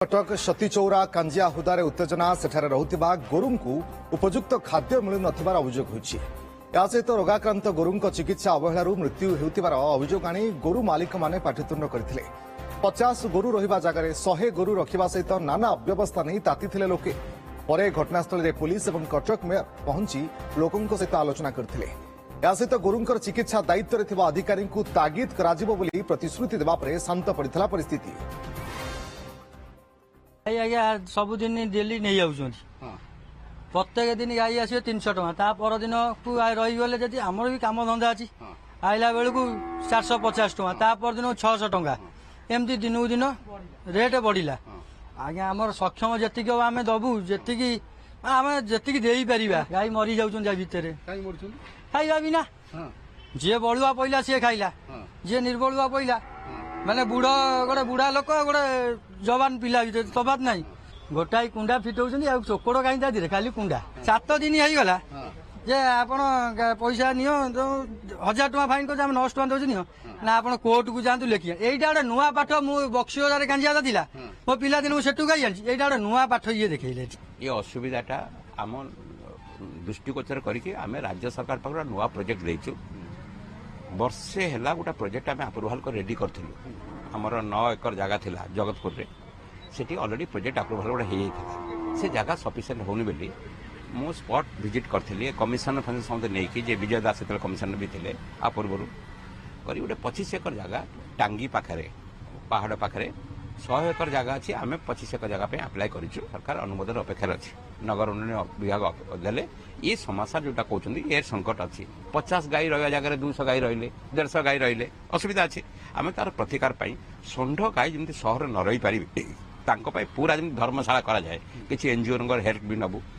कटक सतीचौरा कांजिया हुदारे उत्तेजना सेठारे रहुथिबा गोरुंकु उपयुक्त खाद्य मिलु नथिबार अभियोग होइछि। या सहित रोगाक्रांत गोरुंक चिकित्सा अवहेलारू मृत्यु हेउथिबार अभियोग आनी गोरु मालिक माने पाटितुंड करथिले। 50 गोरु रहिबा जगारे 100 गोरु रखिबा सहित नाना अव्यवस्था नहीं तातिथिले लोके। परे घटनास्थल रे पुलिस एवं कटक मेयर पहुंची लोकंक सहित आलोचना करथिले। या सहित गोरुंकर चिकित्सा दायित्व रे थिबा अधिकारी को तागिद कराजिबो बोली प्रतिश्रुति देबा परे शांत पड़िथिला परिस्थिति। आज्ञा सबुदिन डेली नहीं जाऊँ प्रत्येक दिन गाई आसो 300 टका ता परदिन को रहीगले जदि आमर भी कम धंदा अच्छी आइला बेलू 450 टका ता परदिन 600 टका एमती दिन को दिन रेट बढ़ला। आज्ञा आमर सक्षम जी आम दबू जी आम जी दे पार गाई मरी जाऊँ भितर खाइबा बिना जी बलुआ पड़ा सी खाइला जी निर्बलुआ पड़ा माने बुढ़ा गोटे बुढ़ा लोक गोटे जवान पिला भर तफात नहीं गोटाई कुंडा फिटौଛନ୍ତି ଆଉ ଚୋକଡ଼ କାହିଁ ତା ଦିରେ ଖାଲି କୁଣ୍ଡା 7 ଦିନ ହେଇଗଲା ଯେ ଆପଣ ପଇସା ନିଅ 1000 ଟଙ୍କା ଫାଇନ କରିଛ ଆମେ 900 ଟଙ୍କା ଦଉଛୁ ନିଅ ନା ଆପଣ କୋର୍ଟ କୁ ଯାଆନ୍ତୁ ଲେଖିଆ। ଏଇଟା ଗୋଟେ ନୂଆ ପାଠ ମୁଁ ବକ୍ସିବଜାରରେ କାଞ୍ଜିଆଟା ଥିଲା ମୋ ପିଲା ଦିନକୁ ସେଠୁ ଗାଇ ଜାଣିଛି ଏଇଟା ଗୋଟେ ନୂଆ ପାଠ ଇଏ ଦେଖେଇଲେ। ଏ ଅସୁବିଧାଟା ଆମ ଦୃଷ୍ଟିଗୋଚର କରିକି ଆମେ ରାଜ୍ୟ ସରକାର ପାଖରେ ନୂଆ ପ୍ରୋଜେକ୍ଟ ଦେଇଛୁ। ବର୍ଷେ ହେଲା ଗୋଟେ ପ୍ରୋଜେକ୍ଟ ଆମେ ଆପ୍ରୁଭାଲ କରି ରେଡି କରିଥିଲୁ। ଆମର 9 ଏକର ଜାଗା ଥିଲା ଜଗତପୁରରେ ସେଠି ଅଲରେଡି ପ୍ରୋଜେକ୍ଟ ଆପ୍ରୁଭାଲ ଗୋଟେ ହେଇଯାଇଥିଲା। ସେ ଜାଗା ସଫିସିଏଣ୍ଟ ହେଉନି ବୋଲି ମୁଁ ସ୍ପଟ୍ ଭିଜିଟ୍ କରିଥିଲି କମିଶନର ଫମିଶନ ସମସ୍ତେ ନେଇକି ଯେ ବିଜୟ ଦାସ ସେତେବେଳେ କମିଶନର ବି ଥିଲେ ଆ ପୂର୍ବରୁ କରି ଗୋଟେ 25 ଏକର ଜାଗା ଟାଙ୍ଗି ପାଖରେ ପାହାଡ଼ ପାଖରେ 100 ଏକର ଜାଗା ଅଛି। ଆମେ 25 ଏକର ଜାଗା ପାଇଁ ଆପ୍ଲାଏ କରିଛୁ। ସରକାର ଅନୁମୋଦନ ଅପେକ୍ଷାରେ ଅଛି। ନଗର ଉନ୍ନୟନ ବିଭାଗ ଦେଲେ ଏ ସମସ୍ୟା ଯୋଉଟା କହୁଛନ୍ତି ଏ ସଂକଟ ଅଛି। 50 ଗାଈ ରହିବା ଜାଗାରେ 200 ଗାଈ ରହିଲେ 150 ଗାଈ ରହିଲେ ଅସୁବିଧା ଅଛି। ଆମେ ତାର ପ୍ରତିକାର ପାଇଁ ଷଣ୍ଢ ଗାଈ ଯେମିତି ସହରରେ ନ ରହିପାରିବେ ତାଙ୍କ ପାଇଁ ପୁରା ଯେମିତି ଧର୍ମଶାଳା କରାଯାଏ କିଛି ଏନଜିଓଙ୍କର ହେଲ୍ପ ବି ନେବୁ।